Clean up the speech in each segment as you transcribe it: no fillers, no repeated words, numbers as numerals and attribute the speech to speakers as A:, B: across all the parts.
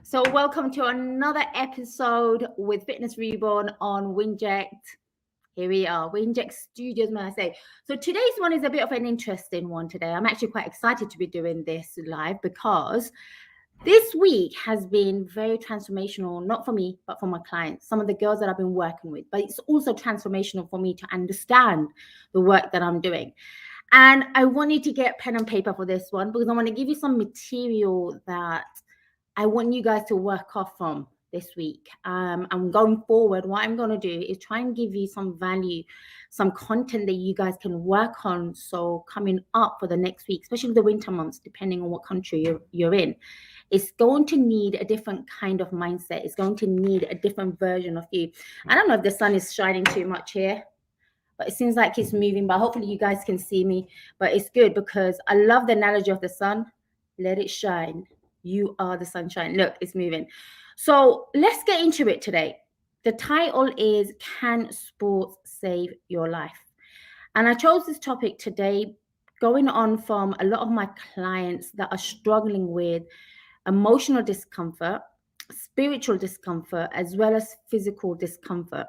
A: So, welcome to another episode with Fitness Reborn on WINJECT. Here we are, WINJECT Studios, may I say. So, today's one is a bit of an interesting one today. I'm actually quite excited to be doing this live because this week has been very transformational, not for me, but for my clients, some of the girls that I've been working with. But it's also transformational for me to understand the work that I'm doing. And I want you to get pen and paper for this one because I want to give you some material that I want you guys to work off from this week. And going forward, what I'm going to do is try and give you some value, some content that you guys can work on. So coming up for the next week, especially the winter months, depending on what country you're in, it's going to need a different kind of mindset. It's going to need a different version of you. I don't know if the sun is shining too much here, but it seems like it's moving. But hopefully you guys can see me. But it's good because I love the analogy of the sun. Let it shine. You are the sunshine. Look, it's moving. So let's get into it today. The title is Can Sports Save Your Life? And I chose this topic today going on from a lot of my clients that are struggling with emotional discomfort, spiritual discomfort, as well as physical discomfort.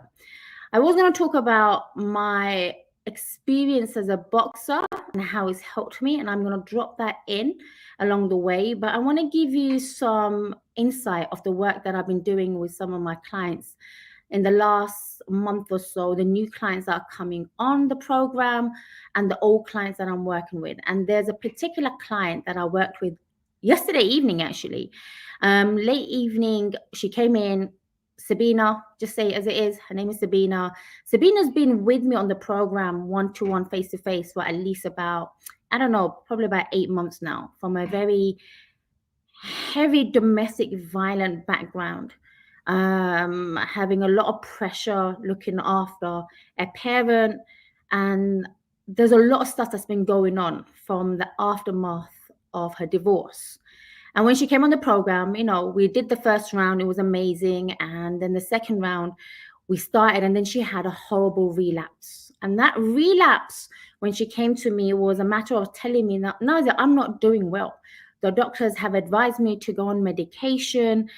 A: I was going to talk about my experience as a boxer and how it's helped me, and I'm going to drop that in along the way. But I want to give you some insight of the work that I've been doing with some of my clients in the last month or so, the new clients that are coming on the program and the old clients that I'm working with. And there's a particular client that I worked with yesterday evening, actually. Late evening, she came in. Sabina, just say it as it is. Her name is Sabina. Sabina's been with me on the program one-to-one, face-to-face for at least about, I don't know, probably about 8 months now, from a very heavy domestic violent background, having a lot of pressure looking after a parent. And there's a lot of stuff that's been going on from the aftermath of her divorce. And when she came on the program, we did the first round, it was amazing. And then the second round, we started, and then she had a horrible relapse. And that relapse, when she came to me, was a matter of telling me that, Nazia, I'm not doing well. The doctors have advised me to go on medication.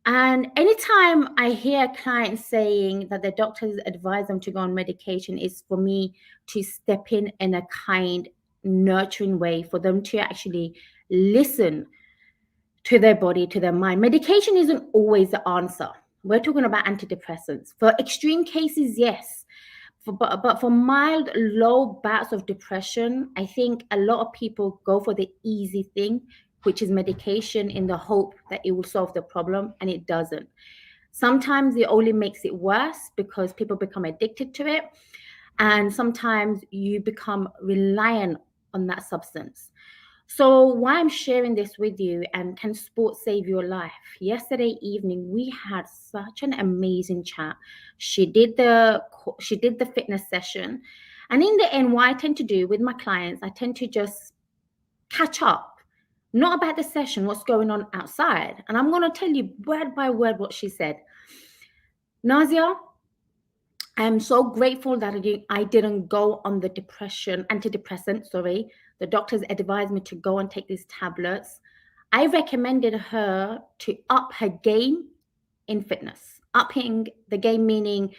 A: And anytime I hear a client saying that the doctors advise them to go on medication, is for me to step in a kind, nurturing way for them to actually listen to their body, to their mind. Medication isn't always the answer. We're talking about antidepressants. For extreme cases, yes. But for mild, low bouts of depression, I think a lot of people go for the easy thing, which is medication, in the hope that it will solve the problem, and it doesn't. Sometimes it only makes it worse because people become addicted to it. And sometimes you become reliant on that substance. So why I'm sharing this with you, and can sports save your life? Yesterday evening, we had such an amazing chat. She did the fitness session. And in the end, what I tend to do with my clients, I tend to just catch up, not about the session, what's going on outside. And I'm going to tell you word by word what she said. Nazia, I'm so grateful that I didn't go on the antidepressant, sorry. The doctors advised me to go and take these tablets. I recommended her to up her game in fitness. Upping the game meaning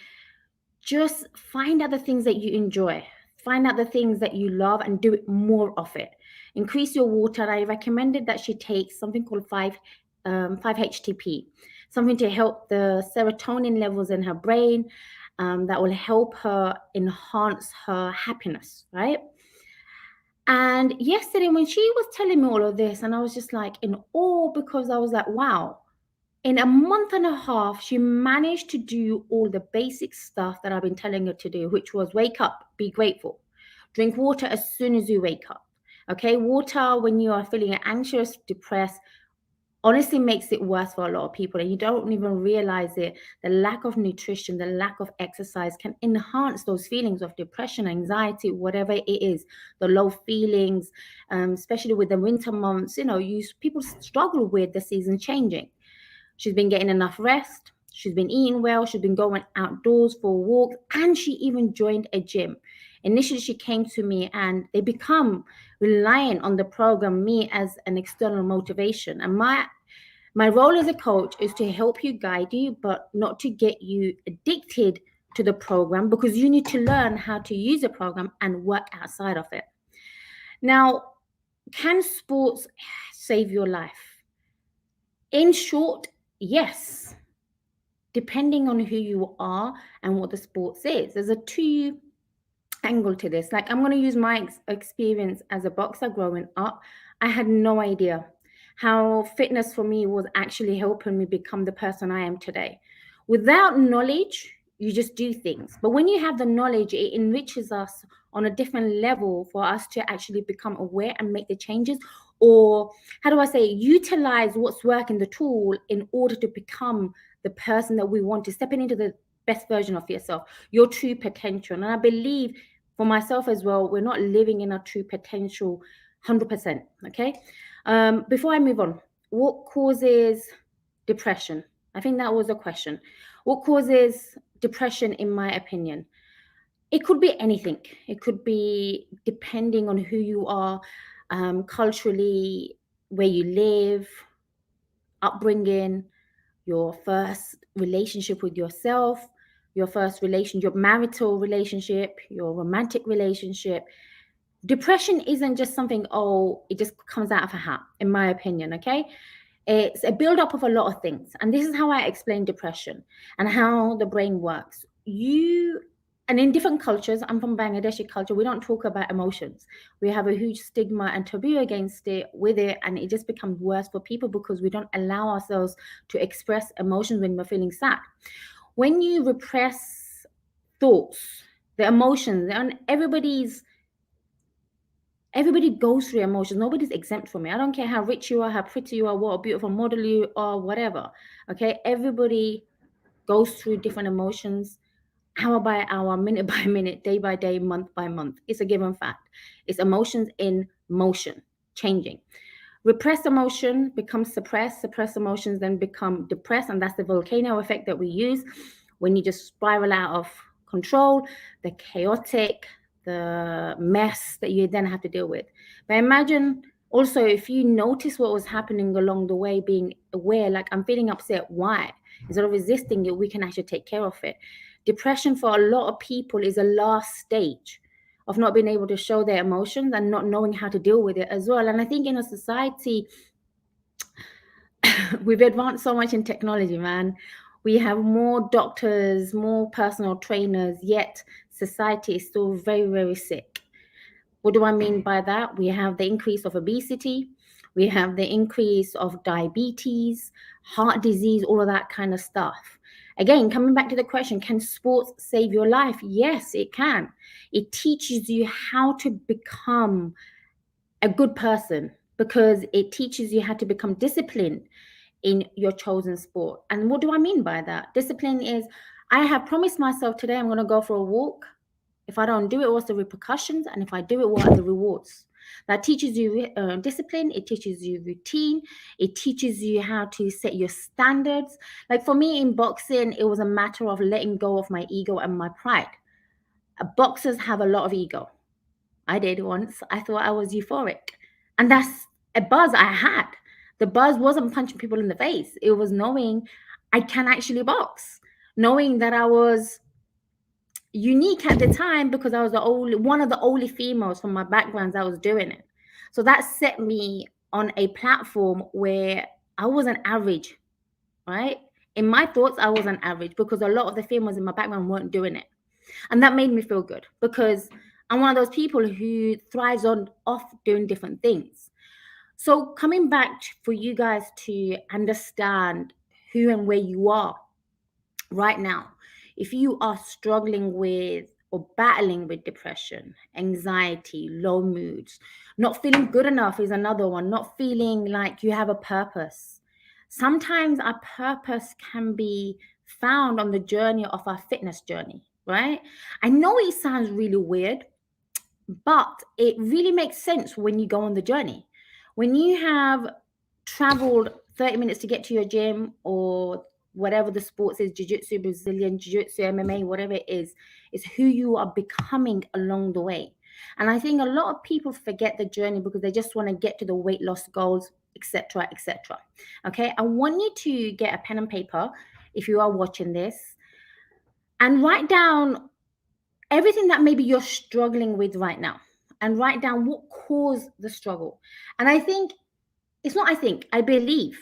A: just find out the things that you enjoy. Find out the things that you love and do it more of it. Increase your water. I recommended that she takes something called 5-HTP, something to help the serotonin levels in her brain, that will help her enhance her happiness, right? And yesterday when she was telling me all of this, and I was just like in awe, because I was like, wow, in a month and a half, she managed to do all the basic stuff that I've been telling her to do, which was wake up, be grateful, drink water as soon as you wake up. Okay, water when you are feeling anxious, depressed, honestly makes it worse for a lot of people, and you don't even realize it. The lack of nutrition, the lack of exercise can enhance those feelings of depression, anxiety, whatever it is, the low feelings, especially with the winter months. People struggle with the season changing. She's been getting enough rest, she's been eating well, she's been going outdoors for walks, and she even joined a gym. Initially, she came to me and they become reliant on the program, me as an external motivation. And My role as a coach is to help you, guide you, but not to get you addicted to the program, because you need to learn how to use the program and work outside of it. Now, can sports save your life? In short, yes, depending on who you are and what the sports is. There's a two angle to this. Like, I'm going to use my experience as a boxer growing up. I had no idea how fitness for me was actually helping me become the person I am today. Without knowledge, you just do things. But when you have the knowledge, it enriches us on a different level for us to actually become aware and make the changes, or how do I say, utilize what's working, the tool, in order to become the person that we want to, stepping into the best version of yourself, your true potential. And I believe for myself as well, we're not living in our true potential 100%. Okay. Before I move on, what causes depression? I think that was a question. What causes depression, in my opinion? It could be anything. It could be depending on who you are, culturally, where you live, upbringing, your first relationship with yourself, your first relation, your marital relationship, your romantic relationship. Depression isn't just something, oh, it just comes out of a hat, in my opinion, okay? It's a build-up of a lot of things. And this is how I explain depression and how the brain works. And in different cultures, I'm from Bangladeshi culture, we don't talk about emotions. We have a huge stigma and taboo against it, with it, and it just becomes worse for people because we don't allow ourselves to express emotions when we're feeling sad. When you repress thoughts, the emotions, and everybody goes through emotions. Nobody's exempt from it. I don't care how rich you are, how pretty you are, what a beautiful model you are, whatever. Okay, everybody goes through different emotions, hour by hour, minute by minute, day by day, month by month. It's a given fact. It's emotions in motion, changing. Repressed emotion becomes suppressed. Suppressed emotions then become depressed, and that's the volcano effect that we use when you just spiral out of control, the chaotic, the mess that you then have to deal with. But imagine also, if you notice what was happening along the way, being aware, like, I'm feeling upset, why? Instead of resisting it, we can actually take care of it. Depression for a lot of people is a last stage of not being able to show their emotions and not knowing how to deal with it as well. And I think in a society, we've advanced so much in technology, man. We have more doctors, more personal trainers, yet society is still very, very sick. What do I mean by that? We have the increase of obesity, we have the increase of diabetes, heart disease, all of that kind of stuff. Again, coming back to the question, can sports save your life? Yes, it can. It teaches you how to become a good person, because it teaches you how to become disciplined in your chosen sport. And what do I mean by that? Discipline is, I have promised myself today I'm going to go for a walk. If I don't do it, what's the repercussions? And if I do it, what are the rewards? That teaches you discipline. It teaches you routine. It teaches you how to set your standards. Like for me in boxing, it was a matter of letting go of my ego and my pride. Boxers have a lot of ego. I did once. I thought I was euphoric. And that's a buzz I had. The buzz wasn't punching people in the face. It was knowing I can actually box. Knowing that I was unique at the time because I was one of the only females from my backgrounds that was doing it. So that set me on a platform where I wasn't average, right? In my thoughts, I wasn't average because a lot of the females in my background weren't doing it. And that made me feel good because I'm one of those people who thrives on off doing different things. So coming back for you guys to understand who and where you are right now, if you are struggling with or battling with depression, anxiety, low moods, not feeling good enough is another one, not feeling like you have a purpose. Sometimes our purpose can be found on the journey of our fitness journey, right? I know it sounds really weird, but it really makes sense when you go on the journey. When you have traveled 30 minutes to get to your gym or whatever the sports is, jiu-jitsu, Brazilian jiu-jitsu, MMA, whatever it is who you are becoming along the way. And I think a lot of people forget the journey because they just want to get to the weight loss goals etc., etc. Okay, I want you to get a pen and paper if you are watching this and write down everything that maybe you're struggling with right now, and write down what caused the struggle. And I believe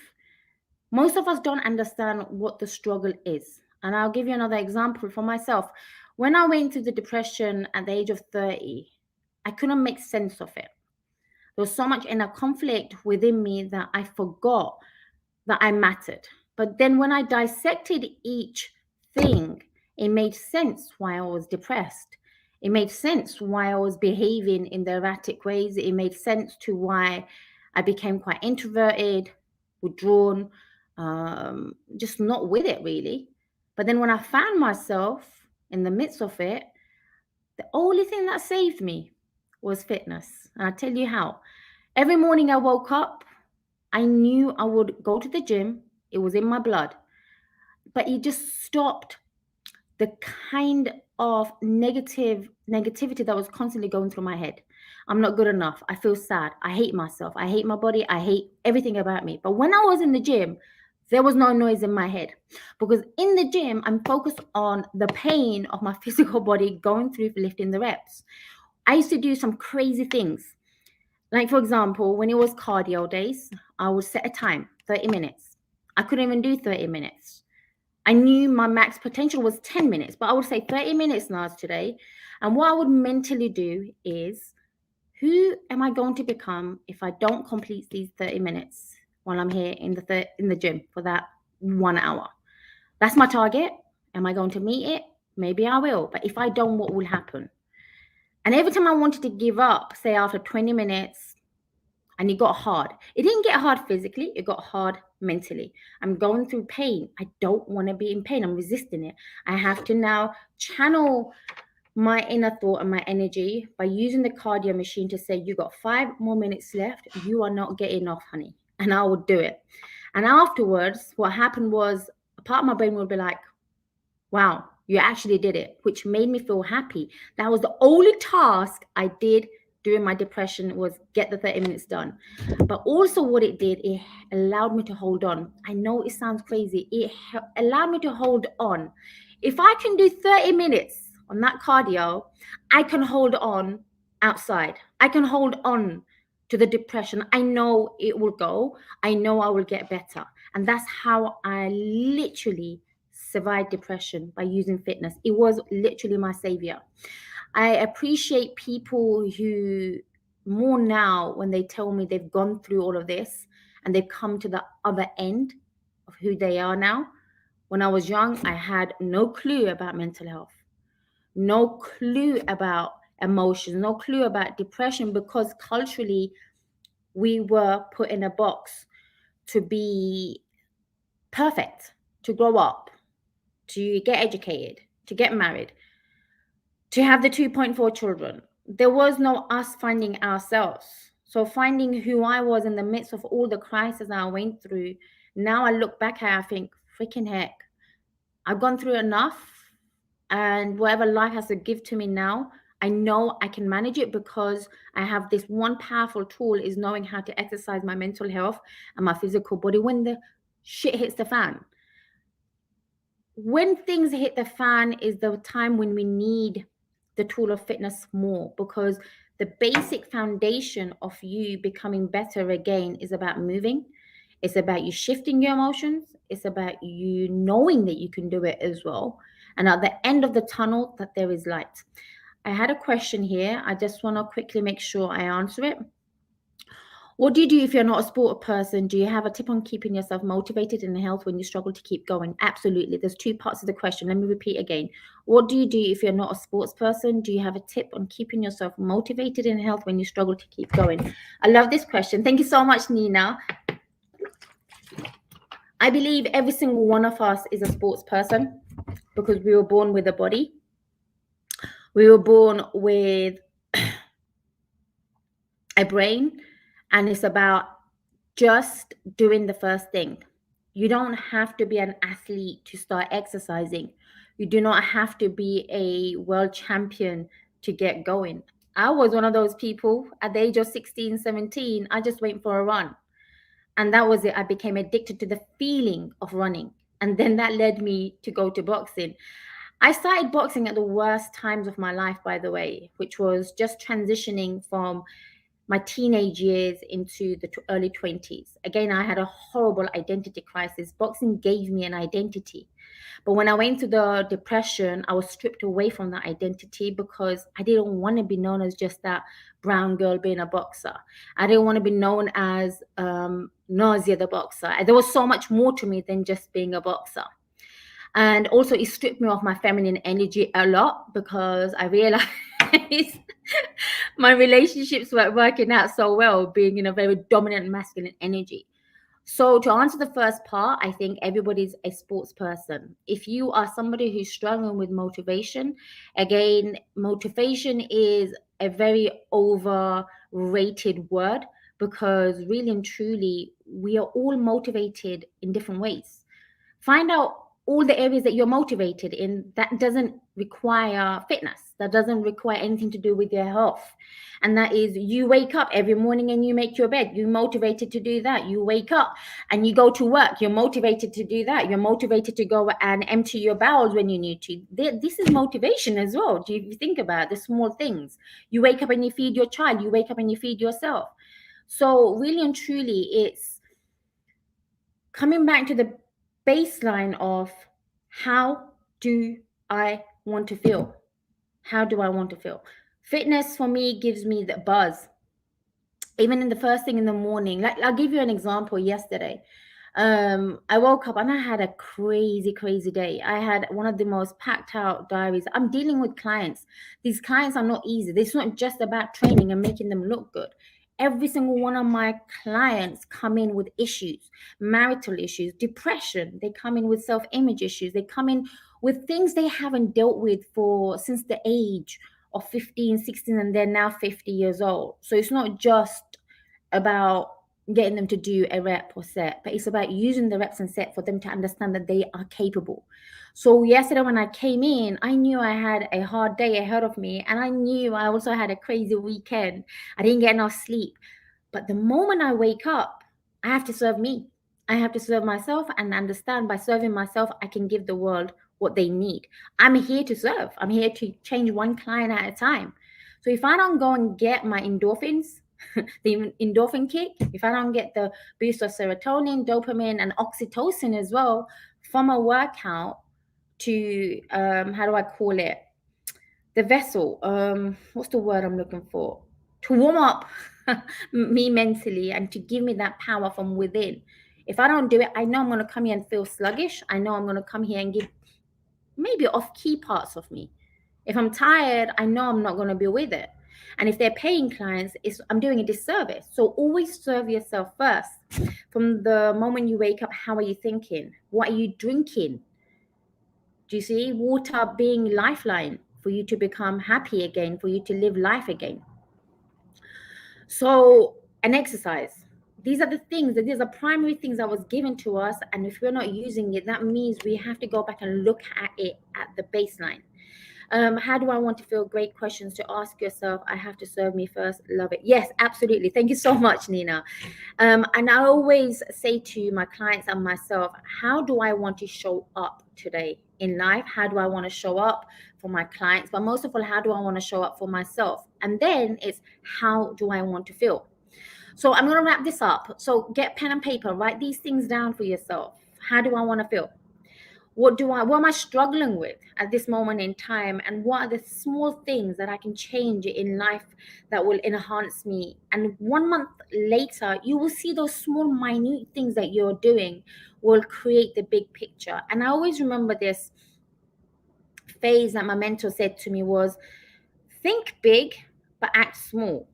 A: most of us don't understand what the struggle is. And I'll give you another example for myself. When I went through the depression at the age of 30, I couldn't make sense of it. There was so much inner conflict within me that I forgot that I mattered. But then when I dissected each thing, it made sense why I was depressed. It made sense why I was behaving in the erratic ways. It made sense to why I became quite introverted, withdrawn, just not with it really. But then when I found myself in the midst of it, the only thing that saved me was fitness. And I'll tell you how. Every morning I woke up, I knew I would go to the gym. It was in my blood. But it just stopped the kind of negativity that was constantly going through my head. I'm not good enough. I feel sad. I hate myself. I hate my body. I hate everything about me. But when I was in the gym, there was no noise in my head, because in the gym, I'm focused on the pain of my physical body going through lifting the reps. I used to do some crazy things. Like, for example, when it was cardio days, I would set a time, 30 minutes. I couldn't even do 30 minutes. I knew my max potential was 10 minutes, but I would say 30 minutes now today. And what I would mentally do is, who am I going to become if I don't complete these 30 minutes while I'm here in the gym for that 1 hour? That's my target. Am I going to meet it? Maybe I will. But if I don't, what will happen? And every time I wanted to give up, say after 20 minutes, and it got hard. It didn't get hard physically, it got hard mentally. I'm going through pain. I don't want to be in pain. I'm resisting it. I have to now channel my inner thought and my energy by using the cardio machine to say, you got 5 more minutes left. You are not getting off, honey. And I would do it. And afterwards, what happened was a part of my brain would be like, wow, you actually did it, which made me feel happy. That was the only task I did during my depression, was get the 30 minutes done. But also what it did, it allowed me to hold on. I know it sounds crazy. It allowed me to hold on. If I can do 30 minutes on that cardio, I can hold on outside. I can hold on to the depression. I know it will go. I know I will get better. And that's how I literally survived depression, by using fitness. It was literally my savior. I appreciate people who more now, when they tell me they've gone through all of this and they've come to the other end of who they are now. When I was young, I had no clue about mental health, no clue about emotions, no clue about depression, because culturally we were put in a box to be perfect, to grow up, to get educated, to get married, to have the 2.4 children. There was no us finding ourselves. So finding who I was in the midst of all the crises I went through, now I look back at it, I think, freaking heck, I've gone through enough, and whatever life has to give to me now, I know I can manage it, because I have this one powerful tool, is knowing how to exercise my mental health and my physical body when the shit hits the fan. When things hit the fan is the time when we need the tool of fitness more, because the basic foundation of you becoming better again is about moving. It's about you shifting your emotions. It's about you knowing that you can do it as well. And at the end of the tunnel, that there is light. I had a question here. I just want to quickly make sure I answer it. What do you do if you're not a sport person? Do you have a tip on keeping yourself motivated in health when you struggle to keep going? Absolutely. There's 2 parts of the question. Let me repeat again. What do you do if you're not a sports person? Do you have a tip on keeping yourself motivated in health when you struggle to keep going? I love this question. Thank you so much, Nina. I believe every single one of us is a sports person, because we were born with a body. We were born with a brain, and it's about just doing the first thing. You don't have to be an athlete to start exercising. You do not have to be a world champion to get going. I was one of those people at the age of 16, 17. I just went for a run. And that was it. I became addicted to the feeling of running. And then that led me to go to boxing. I started boxing at the worst times of my life, by the way, which was just transitioning from my teenage years into the early 20s. Again, I had a horrible identity crisis. Boxing gave me an identity. But when I went through the depression, I was stripped away from that identity because I didn't want to be known as just that brown girl being a boxer. I didn't want to be known as Nazia the boxer. There was so much more to me than just being a boxer. And also, it stripped me of my feminine energy a lot because I realized my relationships weren't working out so well, being in a very dominant masculine energy. So to answer the first part, I think everybody's a sports person. If you are somebody who's struggling with motivation, again, motivation is a very overrated word because really and truly, we are all motivated in different ways. Find out all the areas that you're motivated in. That doesn't require fitness. That doesn't require anything to do with your health. And that is, you wake up every morning and you make your bed. You're motivated to do that. You wake up and you go to work. You're motivated to do that. You're motivated to go and empty your bowels when you need to. This is motivation as well. Do you think about the small things? You wake up and you feed your child. You wake up and you feed yourself. So really and truly, it's coming back to the baseline of how do I want to feel? How do I want to feel? Fitness for me gives me the buzz. Even in the first thing in the morning, like I'll give you an example. Yesterday, I woke up and I had a crazy day. I had one of the most packed out diaries. I'm dealing with clients. These clients are not easy. It's not just about training and making them look good. Every single one of my clients come in with issues, marital issues, depression. They come in with self-image issues. They come in with things they haven't dealt with since the age of 15, 16, and they're now 50 years old. So it's not just about getting them to do a rep or set, but it's about using the reps and set for them to understand that they are capable. So yesterday when I came in, I knew I had a hard day ahead of me, and I knew I also had a crazy weekend. I didn't get enough sleep. But the moment I wake up, I have to serve me. I have to serve myself and understand by serving myself, I can give the world what they need. I'm here to serve. I'm here to change one client at a time. So if I don't go and get my endorphins, the endorphin kick, if I don't get the boost of serotonin, dopamine, and oxytocin as well from a workout to, how do I call it? The vessel, what's the word I'm looking for? To warm up me mentally and to give me that power from within. If I don't do it, I know I'm going to come here and feel sluggish. I know I'm going to come here and give maybe off key parts of me. If I'm tired, I know I'm not going to be with it. And if they're paying clients, I'm doing a disservice. So always serve yourself first. From the moment you wake up, how are you thinking? What are you drinking? Do you see? Water being lifeline for you to become happy again, for you to live life again. So, an exercise. These are the things, these are primary things that was given to us. And if we're not using it, that means we have to go back and look at it at the baseline. How do I want to feel? Great questions to ask yourself. I have to serve me first. Love it. Yes, absolutely. Thank you so much, Nina. And I always say to my clients and myself, how do I want to show up today in life? How do I want to show up for my clients? But most of all, how do I want to show up for myself? And then it's, how do I want to feel? So I'm going to wrap this up. So get pen and paper, write these things down for yourself. How do I want to feel? What am I struggling with at this moment in time? And what are the small things that I can change in life that will enhance me? And 1 month later, you will see those small, minute things that you're doing will create the big picture. And I always remember this phase that my mentor said to me was, think big, but act small.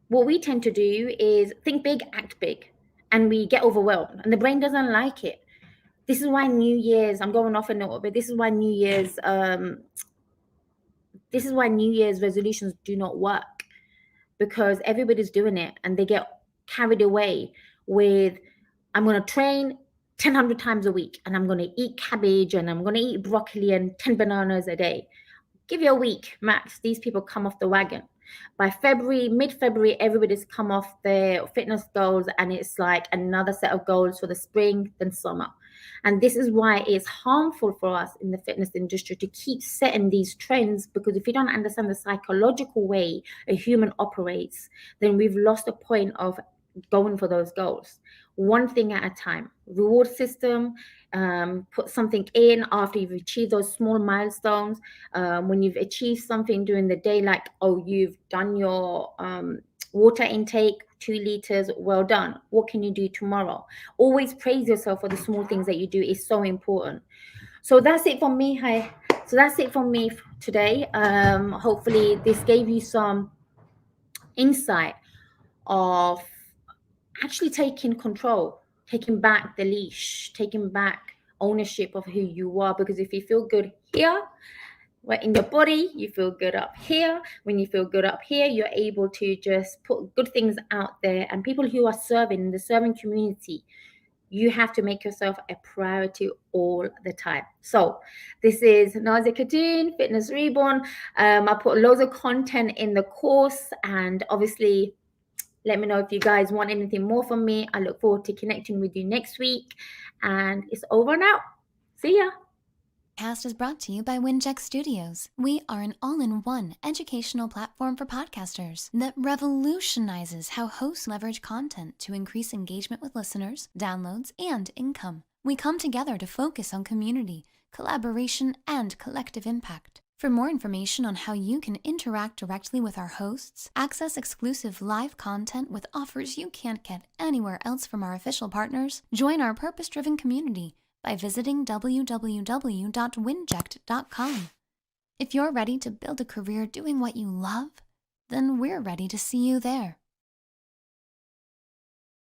A: What we tend to do is think big, act big, and we get overwhelmed, and the brain doesn't like it. This is why New Year's, I'm going off a note, but this is why New Year's resolutions do not work, because everybody's doing it and they get carried away with, I'm going to train 1,000 times a week and I'm going to eat cabbage and I'm going to eat broccoli and 10 bananas a day. Give you a week max, these people come off the wagon. By February, mid-February, everybody's come off their fitness goals, and it's like another set of goals for the spring, then summer. And this is why it's harmful for us in the fitness industry to keep setting these trends, because if you don't understand the psychological way a human operates, then we've lost the point of going for those goals. One thing at a time. Reward system, put something in after you've achieved those small milestones. When you've achieved something during the day, like, oh, you've done your water intake 2 liters, well done, what can you do tomorrow? Always praise yourself for the small things that you do is so important. So that's it for me. Hi. So that's it for me today. Hopefully this gave you some insight of actually taking control, taking back the leash, taking back ownership of who you are. Because if you feel good here, right in your body, you feel good up here. When you feel good up here, you're able to just put good things out there. And people who are serving in the serving community, you have to make yourself a priority all the time. So this is Nazia Khatun, Fitness Reborn. I put loads of content in the course, and obviously let me know if you guys want anything more from me. I look forward to connecting with you next week, and it's over now. See ya.
B: Podcast is brought to you by WINJECT Studios. We are an all-in-one educational platform for podcasters that revolutionizes how hosts leverage content to increase engagement with listeners, downloads, and income. We come together to focus on community, collaboration, and collective impact. For more information on how you can interact directly with our hosts, access exclusive live content with offers you can't get anywhere else from our official partners, join our purpose-driven community by visiting www.winject.com. If you're ready to build a career doing what you love, then we're ready to see you there.